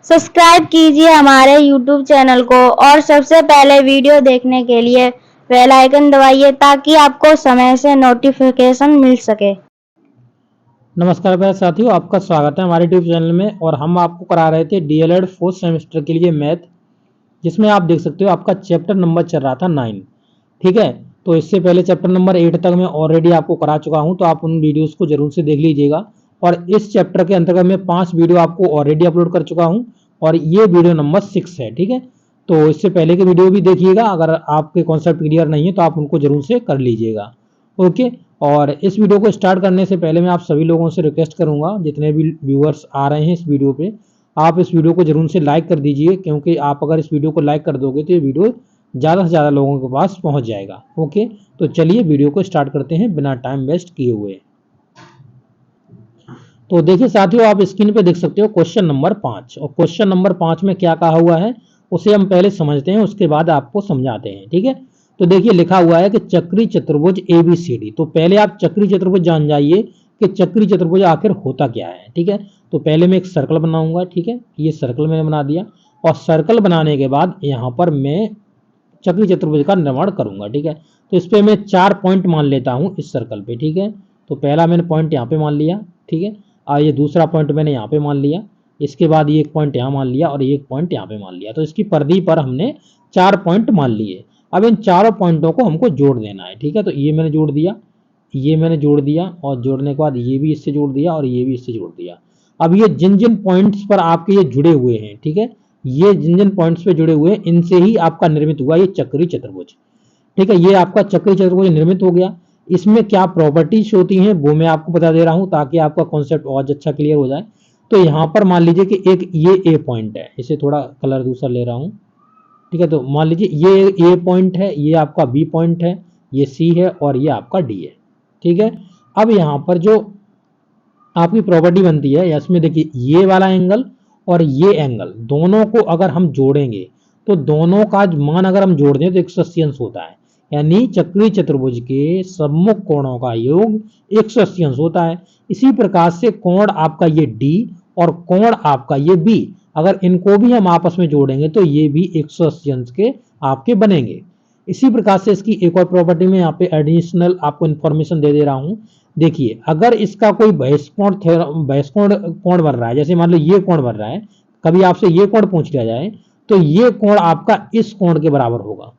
Subscribe कीजिए हमारे YouTube channel को और सबसे पहले वीडियो देखने के लिए बेल आइकन दबाइए ताकि आपको समय से नोटिफिकेशन मिल सके। नमस्कार प्यारे साथियों, आपका स्वागत है हमारे यूट्यूब चैनल में। और हम आपको करा रहे थे डीएलएड फोर्थ सेमेस्टर के लिए मैथ, जिसमें आप देख सकते हो आपका चैप्टर नंबर चल रहा था 9। ठीक है, तो इससे पहले चैप्टर नंबर 8 तक मैं ऑलरेडी आपको करा चुका हूं, तो आप उन वीडियोस को जरूर से देख लीजिएगा। और इस चैप्टर के अंतर्गत मैं 5 वीडियो आपको ऑलरेडी अपलोड कर चुका हूँ और ये वीडियो नंबर 6 है। ठीक है, तो इससे पहले के वीडियो भी देखिएगा, अगर आपके कॉन्सेप्ट क्लियर नहीं है तो आप उनको जरूर से कर लीजिएगा। ओके, और इस वीडियो को स्टार्ट करने से पहले मैं आप सभी लोगों से रिक्वेस्ट करूंगा, जितने भी व्यूअर्स आ रहे हैं इस वीडियो पे, आप इस वीडियो को जरूर से लाइक कर दीजिए, क्योंकि आप अगर इस वीडियो को लाइक कर दोगे तो ये वीडियो ज़्यादा से ज़्यादा लोगों के पास पहुंच जाएगा। ओके, तो चलिए वीडियो को स्टार्ट करते हैं बिना टाइम वेस्ट किए हुए। तो देखिए साथियों, आप स्क्रीन पे देख सकते हो क्वेश्चन नंबर 5, और क्वेश्चन नंबर 5 में क्या कहा हुआ है उसे हम पहले समझते हैं, उसके बाद आपको समझाते हैं। ठीक है, तो देखिए लिखा हुआ है कि चक्री चतुर्भुज ABCD। तो पहले आप चक्री चतुर्भुज जान जाइए कि चक्री चतुर्भुज आखिर होता क्या है। ठीक है, तो पहले मैं एक सर्कल बनाऊंगा। ठीक है, ये सर्कल मैंने बना दिया, और सर्कल बनाने के बाद यहाँ पर मैं चक्री चतुर्भुज का निर्माण करूंगा। ठीक है, तो इस पे मैं 4 पॉइंट मान लेता हूँ इस सर्कल पे। ठीक है, तो पहला मैंने पॉइंट यहाँ पे मान लिया। ठीक है, और ये दूसरा पॉइंट मैंने यहाँ पे मान लिया, इसके बाद ये एक पॉइंट यहाँ मान लिया और एक पॉइंट यहाँ पे मान लिया। तो इसकी परिधि पर हमने 4 पॉइंट मान लिए। अब इन चारों पॉइंटों को हमको जोड़ देना है। ठीक है, तो ये मैंने जोड़ दिया, ये मैंने जोड़ दिया, और जोड़ने के बाद ये भी इससे जोड़ दिया और ये भी इससे जोड़ दिया। अब ये जिन जिन पॉइंट्स पर आपके ये जुड़े हुए हैं, ठीक है, ये जिन जिन पॉइंट्स पे जुड़े हुए हैं, इनसे ही आपका निर्मित हुआ ये चक्री चतुर्भुज। ठीक है, ये आपका चक्री चतुर्भुज निर्मित हो गया। इसमें क्या प्रॉपर्टीज होती हैं वो मैं आपको बता दे रहा हूं, ताकि आपका कॉन्सेप्ट और अच्छा क्लियर हो जाए। तो यहाँ पर मान लीजिए कि एक ये ए पॉइंट है, इसे थोड़ा कलर दूसरा ले रहा हूँ। ठीक है, तो मान लीजिए ये ए पॉइंट है, ये आपका बी पॉइंट है, ये सी है और ये आपका डी है। ठीक है, अब यहाँ पर जो आपकी प्रॉपर्टी बनती है, इसमें देखिए ये वाला एंगल और ये एंगल दोनों को अगर हम जोड़ेंगे तो दोनों का मान अगर हम जोड़ दें तो 180 अंश होता है। यानी चक्रीय चतुर्भुज के सम्मुख कोणों का योग 180 अंश होता है। इसी प्रकार से कोण आपका ये डी और कोण आपका ये बी, अगर इनको भी हम आपस में जोड़ेंगे तो ये भी 180 अंश के आपके बनेंगे। इसी प्रकार से इसकी एक और प्रॉपर्टी में यहाँ पे एडिशनल आपको इन्फॉर्मेशन दे दे रहा हूँ। देखिए, अगर इसका कोई बहिष्कोण कोण बन रहा है, जैसे मान लो ये कोण बन रहा है, कभी आपसे ये कोण पूछ लिया जाए तो ये कोण आपका इस कोण के बराबर होगा।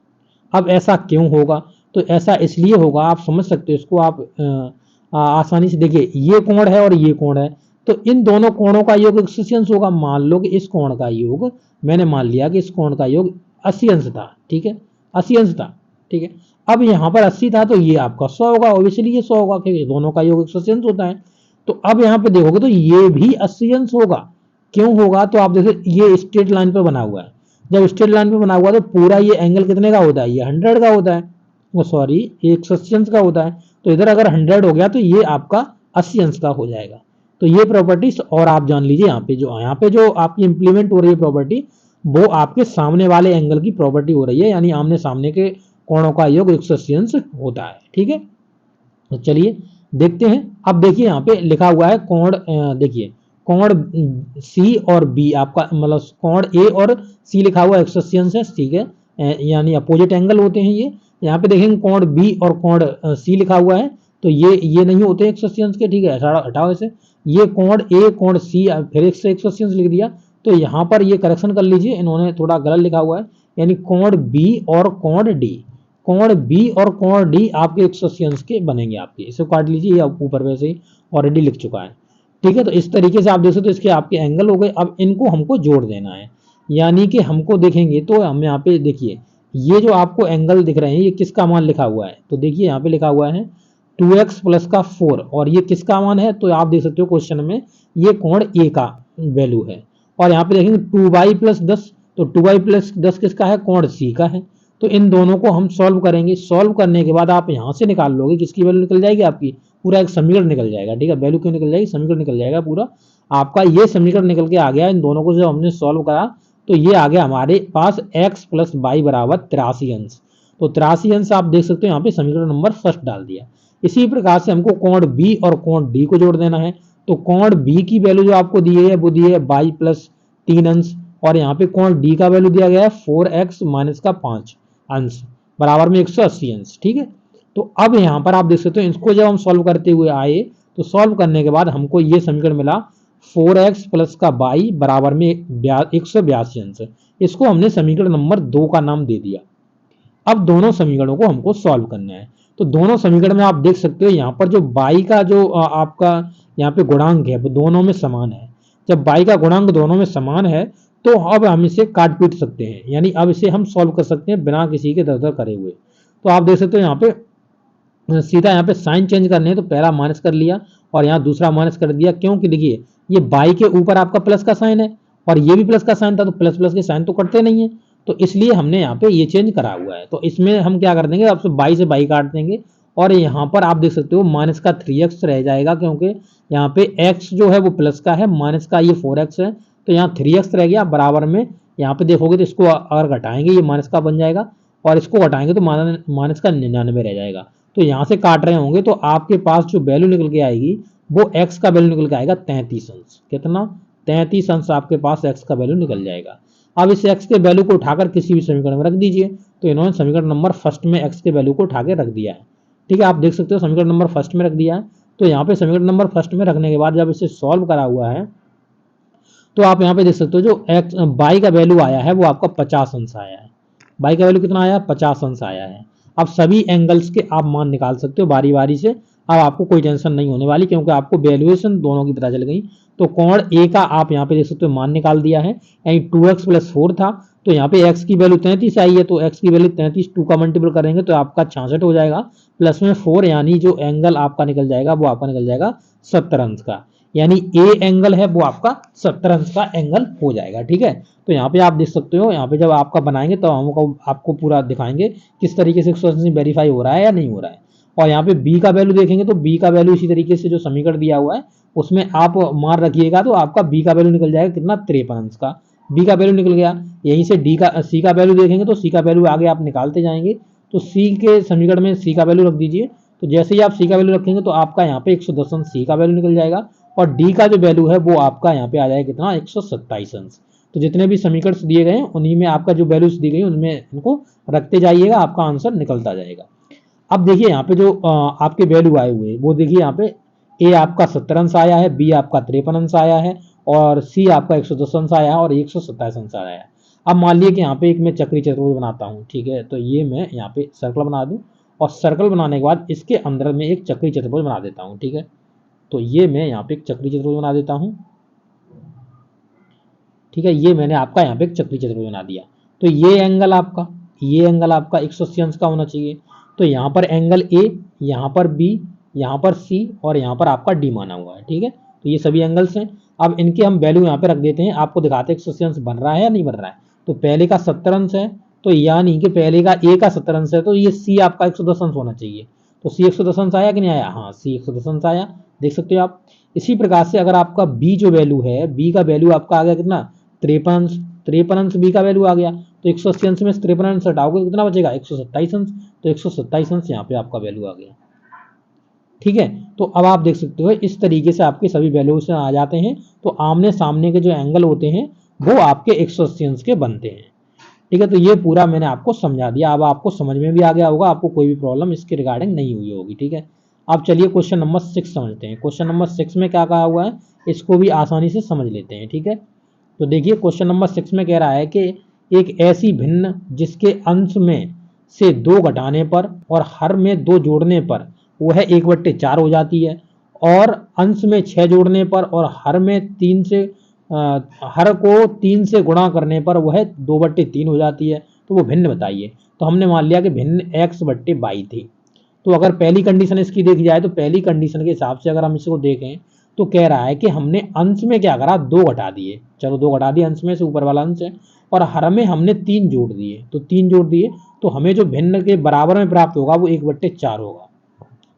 अब ऐसा क्यों होगा? तो ऐसा इसलिए होगा, आप समझ सकते हो इसको, आप आसानी से देखिए, ये कोण है और ये कोण है, तो इन दोनों कोणों का योग 180 अंश होगा। मान लो कि इस कोण का योग, मैंने मान लिया कि इस कोण का योग 80 अंश था। ठीक है, 80 अंश था। ठीक है, अब यहाँ पर 80 था तो ये आपका 100 होगा, ऑब्वियसली ये 100 होगा क्योंकि दोनों का योग 180 अंश होता है। तो अब यहाँ पे देखोगे तो ये भी 80 अंश होगा। क्यों होगा? तो आप देखो ये स्ट्रेट लाइन पे बना हुआ है, जब स्ट्रेट लाइन पे बना हुआ तो पूरा ये एंगल कितने का होता है? ये 100 का होता है, वो सॉरी 180 अंश का होता है। तो इधर अगर 100 हो गया तो ये आपका 80 अंश का हो जाएगा। तो ये प्रॉपर्टीज और आप जान लीजिए, यहाँ पे जो आपकी इंप्लीमेंट हो रही है प्रॉपर्टी, वो आपके सामने वाले एंगल की प्रॉपर्टी हो रही है, यानी आमने सामने के कोणों का योग 180 अंश होता है। ठीक है, तो चलिए देखते हैं। अब देखिए यहाँ पे लिखा हुआ है कोण, देखिए कोण सी और बी आपका, मतलब कोण ए और सी लिखा हुआ 180 अंश है। ठीक है, यानी अपोजिट एंगल होते हैं ये। यहाँ पे देखेंगे कोण बी और कोण सी लिखा हुआ है, तो ये नहीं होते 180 अंश के। ठीक है, हटाओ इसे। ये कोण ए कोण सी, फिर 180 अंश लिख दिया, तो यहाँ पर ये करेक्शन कर लीजिए, इन्होंने थोड़ा गलत लिखा हुआ है। यानी कोण बी और कोण डी, कोण बी और कोण डी आपके 180 अंश के बनेंगे आपके। इसे काट लीजिए, ये ऊपर वैसे ही ऑलरेडी लिख चुका है। ठीक है, तो इस तरीके से आप देख सकते हो इसके आपके एंगल हो गए। अब इनको हमको जोड़ देना है, यानी कि हमको देखेंगे तो हम यहाँ पे देखिए, ये जो आपको एंगल दिख रहे हैं ये किसका मान लिखा हुआ है? तो देखिए यहाँ पे लिखा हुआ है 2x प्लस का 4, और ये किसका मान है? तो आप देख सकते हो क्वेश्चन में ये कोण ए का वैल्यू है। और यहाँ पे देखेंगे 2y प्लस 10, तो 2y प्लस 10 किसका है? कोण सी का है। तो इन दोनों को हम सॉल्व करेंगे। सॉल्व करने के बाद आप यहाँ से निकाल लोगे, किसकी वैल्यू निकल जाएगी? आपकी पूरा एक समीकरण निकल जाएगा। ठीक है, वैल्यू क्यों निकल जाएगी? समीकरण निकल जाएगा पूरा आपका। ये समीकरण निकल के आ गया। इन दोनों को जब हमने सॉल्व करा तो ये आ गया हमारे पास x प्लस वाई बराबर 83 अंश। तो 83 अंश आप देख सकते हो, यहाँ पे समीकरण नंबर फर्स्ट डाल दिया। इसी प्रकार से हमको कोण बी और कोण डी को जोड़ देना है। तो कोण बी की वैल्यू जो आपको दी है वो दी है वाई प्लस 3 अंश, और यहाँ पे कोण डी का वैल्यू दिया गया है 4x माइनस का 5 अंश बराबर में 180 अंश। ठीक है, तो अब यहाँ पर आप देख सकते हो, इसको जब हम सॉल्व करते हुए आए तो सॉल्व करने के बाद हमको ये समीकरण मिला 4x प्लस का बाई बराबर में 182 अंश। इसको हमने समीकरण नंबर 2 का नाम दे दिया। अब दोनों समीकरणों को हमको सॉल्व करना है। तो दोनों समीकरण में आप देख सकते हो यहाँ पर जो बाई का जो आपका यहाँ पे गुणांक है वो दोनों में समान है। जब बाई का गुणांक दोनों में समान है तो अब हम इसे काट पीट सकते हैं, यानी अब इसे हम सॉल्व कर सकते हैं बिना किसी के दर करे हुए। तो आप देख सकते हो यहाँ पे सीधा यहाँ पे साइन चेंज करने हैं तो पहला माइनस कर लिया और यहाँ दूसरा माइनस कर दिया, क्योंकि देखिए ये बाई के ऊपर आपका प्लस का साइन है और ये भी प्लस का साइन था, तो प्लस प्लस के साइन तो कटते नहीं है, तो इसलिए हमने यहाँ पे ये चेंज करा हुआ है। तो इसमें हम क्या कर देंगे, अब बाई से बाई काट देंगे और यहाँ पर आप देख सकते हो माइनस का 3x रह जाएगा, क्योंकि यहाँ पे x जो है वो प्लस का है, माइनस का ये 4x है, तो यहाँ 3x रह गया बराबर में। यहाँ पे देखोगे तो इसको अगर घटाएंगे ये माइनस का बन जाएगा और इसको घटाएंगे तो माइनस का 99 रह जाएगा। तो यहाँ से काट रहे होंगे तो आपके पास जो वैल्यू निकल के आएगी वो x का वैल्यू निकल के आएगा 33 अंश। कितना? 33 अंश आपके पास x का वैल्यू निकल जाएगा। अब इस x के वैल्यू को उठाकर किसी भी समीकरण में रख दीजिए। तो इन्होंने समीकरण नंबर फर्स्ट में x के वैल्यू को उठा के रख दिया है। ठीक है, आप देख सकते हो समीकरण नंबर फर्स्ट में रख दिया है। तो यहाँ पे समीकरण नंबर फर्स्ट में रखने के बाद जब इसे सॉल्व करा हुआ है तो आप यहाँ पे देख सकते हो जो x बाई का वैल्यू आया है वो आपका 50 अंश आया है। बाई का वैल्यू कितना आया? 50 अंश आया है। अब सभी एंगल्स के आप मान निकाल सकते हो बारी बारी से। अब आपको कोई टेंशन नहीं होने वाली, क्योंकि आपको वैल्यूएशन दोनों की पता चल गई। तो कोण ए का आप यहाँ पे देख सकते हो मान निकाल दिया है, यानी 2x प्लस 4 था, तो यहाँ पे x की वैल्यू 33 आई है, तो x की वैल्यू 33 2 का मल्टीपल करेंगे तो आपका 66 हो जाएगा, प्लस में 4, यानी जो एंगल आपका निकल जाएगा वो आपका निकल जाएगा 70 अंश का, यानी ए एंगल है वो आपका 70 अंश का एंगल हो जाएगा। ठीक है, तो यहाँ पे आप देख सकते हो, यहाँ पे जब आपका बनाएंगे तो हम आपको पूरा दिखाएंगे किस तरीके से 180 वेरीफाई हो रहा है या नहीं हो रहा है। और यहाँ पे बी का वैल्यू देखेंगे तो बी का वैल्यू इसी तरीके से जो समीकरण दिया हुआ है उसमें आप मार रखिएगा तो आपका बी का वैल्यू निकल जाएगा कितना? 53 अंश का बी का वैल्यू निकल गया। यहीं से सी का वैल्यू देखेंगे तो सी का वैल्यू आगे आप निकालते जाएंगे, तो सी के समीकरण में सी का वैल्यू रख दीजिए। तो जैसे ही आप सी का वैल्यू रखेंगे तो आपका यहाँ पे 110 अंश सी का वैल्यू निकल जाएगा और डी का जो वैल्यू है वो आपका यहाँ पे आ जाएगा कितना? 127 अंश। तो जितने भी समीकरण दिए गए हैं उन्हीं में आपका जो वैल्यूज दी गई उनमें इनको रखते जाइएगा, आपका आंसर निकलता जाएगा। अब देखिए यहाँ पे जो आपके वैल्यू आए हुए वो देखिए यहाँ पे ए आपका 70 अंश आया है, बी आपका 53 अंश आया है और सी आपका 110 अंश आया है और 127 अंश आया है। अब मान लीजिए कि यहाँ पे एक मैं चक्री चतुर्भुज बनाता हूँ। ठीक है, तो ये मैं यहाँ पे सर्कल बना दूँ और सर्कल बनाने के बाद इसके अंदर में एक चक्री चतुर्भुज बना देता हूँ। ठीक है, तो ये मैं यहाँ पे एक चक्री चतुर्भुज बना देता हूँ। ठीक है, ये मैंने आपका यहाँ पे एक चक्री चतुर्भुज बना दिया। तो ये एंगल आपका 180 अंश का होना चाहिए। तो यहाँ पर एंगल ए, यहाँ पर बी, यहाँ पर सी और यहाँ पर आपका डी माना हुआ है। ठीक है, तो ये सभी एंगल्स हैं। अब इनके हम वैल्यू यहाँ पे रख देते हैं, आपको दिखाते हैं 180 अंश बन रहा है या नहीं बन रहा है। तो पहले का 70 अंश है, तो यानी कि पहले का ए का 70 अंश है, तो ये सी आपका 110 अंश होना चाहिए। तो सी 110 अंश आया कि नहीं आया? हाँ, सी 110 अंश आया, देख सकते हो आप। इसी प्रकार से अगर आपका बी जो वैल्यू है, बी का वैल्यू आपका आ गया कितना? 53 अंश बी का वैल्यू आ गया। तो 180 अंश में 53 अंश हटाओगे तो कितना बचेगा? 127 अंश। तो 127 अंश यहाँ पे आपका वैल्यू आ गया। ठीक है, तो अब आप देख सकते हो इस तरीके से आपके सभी वैल्यूज आ जाते हैं। तो आमने सामने के जो एंगल होते हैं वो आपके 180 अंश के बनते हैं। ठीक है, तो ये पूरा मैंने आपको समझा दिया। अब आपको समझ में भी आ गया होगा, आपको कोई भी प्रॉब्लम इसके रिगार्डिंग नहीं हुई होगी। ठीक है, अब चलिए क्वेश्चन नंबर 6 समझते हैं। क्वेश्चन नंबर 6 में क्या कहा हुआ है इसको भी आसानी से समझ लेते हैं। ठीक है, तो देखिए क्वेश्चन नंबर 6 में कह रहा है कि एक ऐसी भिन्न जिसके अंश में से 2 घटाने पर और हर में 2 जोड़ने पर वह 1/4 हो जाती है, और अंश में 6 जोड़ने पर और हर में 3 से हर को 3 से गुणा करने पर वह 2/3 हो जाती है। तो वो भिन्न बताइए। तो हमने मान लिया कि भिन्न x/22 थी। तो अगर पहली कंडीशन इसकी देखी जाए तो पहली कंडीशन के हिसाब से अगर हम इसको देखें तो कह रहा है कि हमने अंश में क्या करा? 2 घटा दिए। चलो 2 घटा दिए अंश में से, ऊपर वाला अंश है, और हर में हमने 3 जोड़ दिए। तो 3 जोड़ दिए तो हमें जो भिन्न के बराबर में प्राप्त होगा वो 1/4 होगा।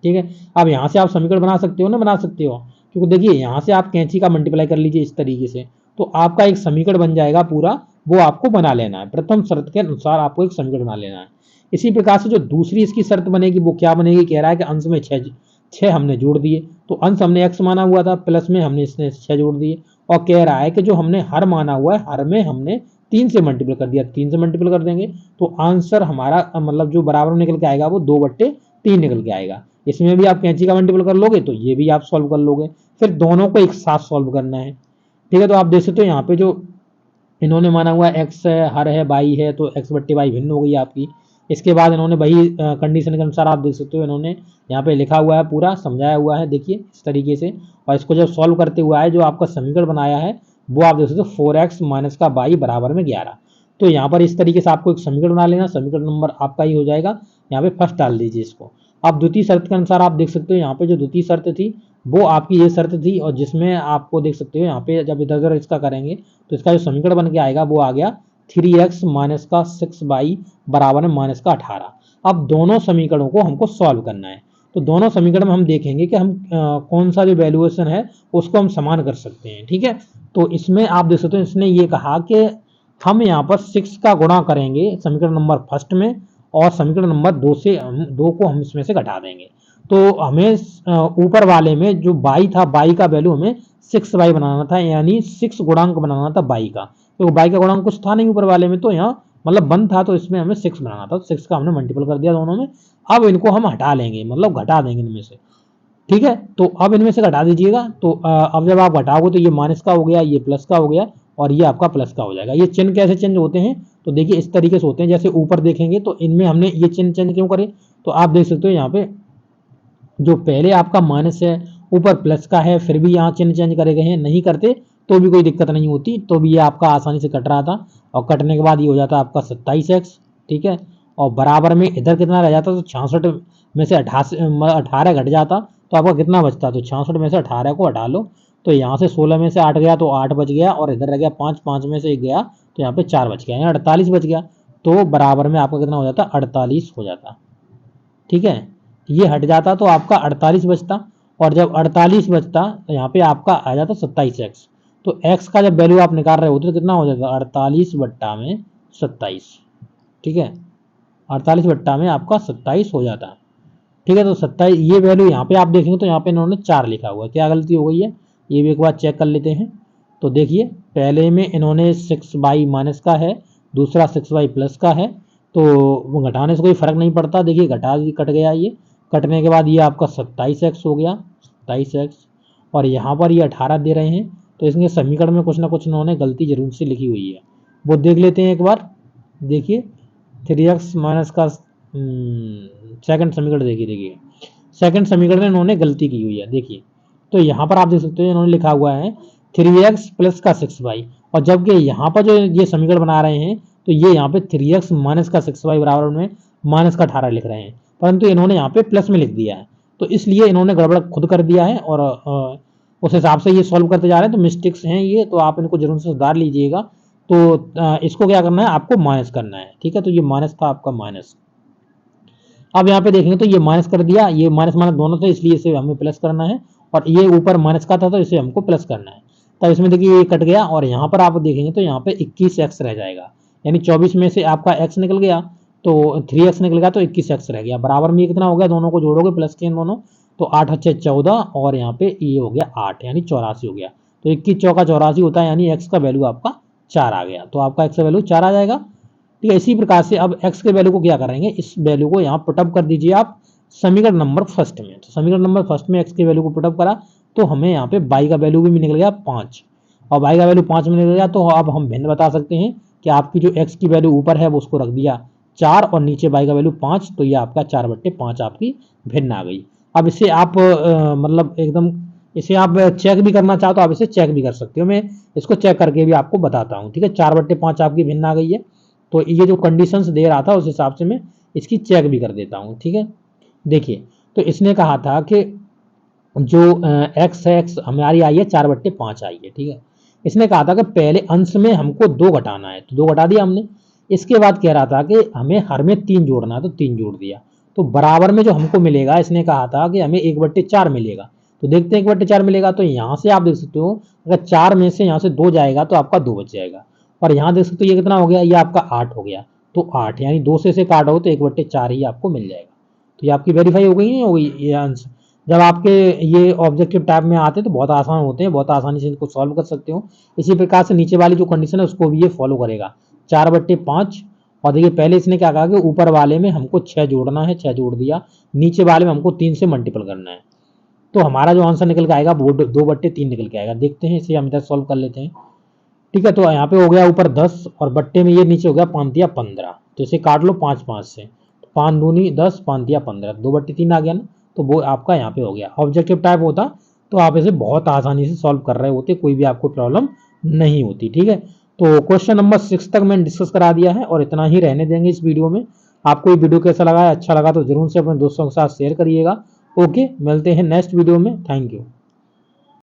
ठीक है, अब यहाँ से आप समीकरण बना सकते हो ना, बना सकते हो, क्योंकि देखिए यहाँ से आप कैंची का मल्टीप्लाई कर लीजिए इस तरीके से, तो आपका एक समीकरण बन जाएगा पूरा। वो आपको बना लेना है, प्रथम शर्त के अनुसार आपको एक समीकरण बना लेना है। इसी प्रकार से जो दूसरी इसकी शर्त बनेगी वो क्या बनेगी? कह रहा है कि अंश में 6 हमने जोड़ दिए। तो अंश हमने x माना हुआ था, प्लस में हमने इसने 6 जोड़ दिए, और कह रहा है कि जो हमने हर माना हुआ है, हर में हमने 3 से मल्टीपल कर दिया, 3 से मल्टीपल कर देंगे तो आंसर हमारा मतलब जो बराबर में निकल के आएगा वो 2/3 निकल के आएगा। इसमें भी आप कैंची का मल्टीपल कर लोगे तो ये भी आप सॉल्व कर लोगे, फिर दोनों को एक साथ सॉल्व करना है। ठीक है, तो आप देख सकते हो यहाँ पे जो इन्होंने माना हुआ एक्स है, हर है, बाई है, तो एक्स बट्टे बाई भिन्न हो गई आपकी। इसके बाद इन्होंने वही कंडीशन के अनुसार आप देख सकते हो इन्होंने यहाँ पे लिखा हुआ है, पूरा समझाया हुआ है, देखिए इस तरीके से। और इसको जब सॉल्व करते हुआ है जो आपका समीकरण बनाया है वो आप देख सकते हो 4x माइनस का बाई बराबर में 11। तो यहाँ पर इस तरीके से आपको एक समीकरण बना लेना, समीकरण नंबर आपका ही हो जाएगा। यहाँ पे फर्स्ट डाल दीजिए इसको। अब द्वितीय शर्त के अनुसार आप देख सकते हो यहाँ पे जो द्वितीय शर्त थी वो आपकी ये शर्त थी, और जिसमें आपको देख सकते हो यहाँ पे जब इधर उधर इसका करेंगे तो इसका जो समीकरण बन के आएगा वो आ गया 3x माइनस का 6y बराबर में माइनस का 18। अब दोनों समीकरणों को हमको सॉल्व करना है, तो दोनों समीकरण में हम देखेंगे कि हम कौन सा जो वैल्यूएशन है उसको हम समान कर सकते हैं। ठीक है, तो इसमें आप देख सकते हो इसने ये कहा कि हम यहाँ पर 6 का गुणा करेंगे समीकरण नंबर फर्स्ट में, और समीकरण नंबर 2 को हम इसमें से घटा देंगे। तो हमें ऊपर वाले में जो बाई था, बाई का वैल्यू हमें 6y बनाना था, यानी 6 गुणांक बनाना था बाई का। तो बाई का गुणांक कुछ था नहीं ऊपर वाले में, तो यहाँ मतलब 1 था, तो इसमें हमें 6 बनाना था, 6 का हमने मल्टीपल कर दिया दोनों में। अब इनको हम हटा लेंगे, मतलब घटा देंगे इनमें से। ठीक है, तो अब इनमें से घटा दीजिएगा। तो अब जब आप घटाओगे तो ये माइनस का हो गया, ये प्लस का हो गया, और ये आपका प्लस का हो जाएगा। ये चिन्ह कैसे चेंज होते हैं तो देखिए इस तरीके से होते हैं, जैसे ऊपर देखेंगे तो इनमें हमने ये चिन्ह चेंज क्यों करे, तो आप देख सकते हो यहाँ पे जो पहले आपका माइनस है ऊपर प्लस का है, फिर भी यहाँ चिन्ह चेंज करे गए हैं। नहीं करते तो भी कोई दिक्कत नहीं होती, तो भी ये आपका आसानी से कट रहा था, और कटने के बाद ये हो जाता आपका 27x। ठीक है, और बराबर में इधर कितना रह जाता, तो 66 में से 18 घट जाता, तो आपका कितना बचता, तो 66 में से 18 को हटा लो, तो यहाँ से 16 में से 8 गया तो 8 बच गया, और इधर रह गया 5, 5 में से 1 गया तो यहाँ पे 4 बच गया, यहाँ 48 बच गया। तो बराबर में आपका कितना हो जाता, 48 हो जाता। ठीक है, ये हट जाता तो आपका 48 बचता, और जब 48 बचता तो यहाँ पे आपका आ जाता 27x। तो x का जब वैल्यू आप निकाल रहे होते तो कितना हो जाता, 48 बट्टा में 27। ठीक है, 48 बट्टा में आपका 27 हो जाता। ठीक है, तो 27 ये वैल्यू यहाँ पे आप देखेंगे तो यहाँ पे इन्होंने 4 लिखा हुआ है, क्या गलती हो गई है ये भी एक बार चेक कर लेते हैं। तो देखिए पहले में इन्होंने 6y माइनस का है, दूसरा 6y प्लस का है, तो घटाने से कोई फर्क नहीं पड़ता। देखिए कट गया, ये कटने के बाद ये आपका 27x हो गया, 27x, और यहाँ पर ये 18 दे रहे हैं, तो इसके समीकरण में कुछ ना कुछ इन्होंने गलती जरूर से लिखी हुई है, वो देख लेते हैं एक बार। देखिए 3x माइनस का सेकंड समीकरण देखिए सेकंड समीकरण में इन्होंने गलती की हुई है। देखिए तो यहाँ पर आप देख सकते हो इन्होंने लिखा हुआ है 3x प्लस का 6y, और जबकि यहाँ पर जो ये समीकरण बना रहे हैं तो ये यहाँ पे 3x माइनस का 6y बराबर में माइनस का 18 लिख रहे हैं, परंतु इन्होंने यहाँ पे प्लस में लिख दिया है, तो इसलिए इन्होंने गड़बड़ खुद कर दिया है, और उस हिसाब से ये सॉल्व करते जा रहे हैं। तो मिस्टेक्स हैं ये, तो आप इनको जरूर से सुधार लीजिएगा। तो इसको क्या करना है, आपको माइनस करना है। ठीक है, तो ये माइनस था आपका माइनस। अब यहाँ पे देखेंगे तो ये माइनस कर दिया, ये माइनस माइनस दोनों थे, इसलिए इसे हमें प्लस करना है, और ये ऊपर माइनस का था तो इसे हमको प्लस करना है। तब इसमें देखिए ये कट गया, और यहाँ पर आप देखेंगे तो यहाँ पे 21x रह जाएगा, यानी 24 में से आपका x निकल गया, तो 3x निकल गया, तो 21x रह गया। बराबर में ये कितना हो गया, दोनों को जोड़ोगे प्लस के दोनों, तो 8 अच्छे 14, और यहाँ पे ये हो गया 8, यानी 84 हो गया। तो 21 चौका 84 होता है, यानी x का वैल्यू आपका 4 आ गया, तो आपका x का वैल्यू 4 आ जाएगा। ठीक है, इसी प्रकार से अब x के वैल्यू को क्या करेंगे, इस वैल्यू को यहाँ पुटअप कर दीजिए आप समीकरण नंबर फर्स्ट में। तो समीकरण नंबर फर्स्ट में x के वैल्यू को पुटअप करा तो हमें यहाँ पे y का वैल्यू भी निकल गया 5, और y का वैल्यू 5 में निकल गया, तो अब हम भिन्न बता सकते हैं कि आपकी जो x की वैल्यू ऊपर है वो उसको रख दिया 4, और नीचे y का वैल्यू 5, तो ये आपका 4/5 आपकी भिन्न आ गई। अब इसे आप मतलब एकदम इसे आप चेक भी करना चाहो तो आप इसे चेक भी कर सकते हो, मैं इसको चेक करके भी आपको बताता हूँ। ठीक है, 4/5 आपकी भिन्न आ गई है, तो ये जो कंडीशंस दे रहा था उस हिसाब से मैं इसकी चेक भी कर देता हूँ। ठीक है, देखिए तो इसने कहा था कि जो x है, x हमारी आई है 4/5 आई है। ठीक है, इसने कहा था कि पहले अंश में हमको 2 घटाना है, तो 2 घटा दिया हमने। इसके बाद कह रहा था कि हमें हर में 3 जोड़ना है, तो 3 जोड़ दिया। तो बराबर में जो हमको मिलेगा, इसने कहा था कि हमें 1/4 मिलेगा, तो देखते हैं 1/4 मिलेगा। तो यहाँ से आप देख सकते हो अगर 4 में से यहाँ से 2 जाएगा तो आपका 2 बच जाएगा, और यहाँ देख सकते हो ये कितना हो गया, ये आपका 8 हो गया, तो 8 यानी 2 से काटो तो 1/4 ही आपको मिल जाएगा। तो ये आपकी वेरीफाई हो गई नहीं हो गई ये आंसर। जब आपके ये ऑब्जेक्टिव टाइप में आते हैं तो बहुत आसान होते हैं, बहुत आसानी से इनको सॉल्व कर सकते हो। इसी प्रकार से नीचे वाली जो कंडीशन है उसको भी ये फॉलो करेगा। 4/5 और देखिए पहले इसने क्या कहा कि ऊपर वाले में हमको 6 जोड़ना है, 6 जोड़ दिया, नीचे वाले में हमको 3 से मल्टीपल करना है। तो हमारा जो आंसर निकल के आएगा वो 2/3 निकल के आएगा। देखते हैं इसे हम इधर सॉल्व कर लेते हैं। ठीक है, तो यहाँ पे हो गया ऊपर 10 और बट्टे में ये नीचे हो गया 5 दिया 15, तो इसे काट लो 5 5 से, 5 दूनी 10, 5 दिया 15, 2/3 आ गया ना, तो वो आपका यहाँ पे हो गया। ऑब्जेक्टिव टाइप होता तो आप इसे बहुत आसानी से सॉल्व कर रहे होते, कोई भी आपको प्रॉब्लम नहीं होती। ठीक है, तो क्वेश्चन नंबर 6 तक मैंने डिस्कस करा दिया है और इतना ही रहने देंगे इस वीडियो में। आपको ये वीडियो कैसा लगा है, अच्छा लगा तो जरूर से अपने दोस्तों के साथ शेयर करिएगा। ओके, मिलते हैं नेक्स्ट वीडियो में। Thank you.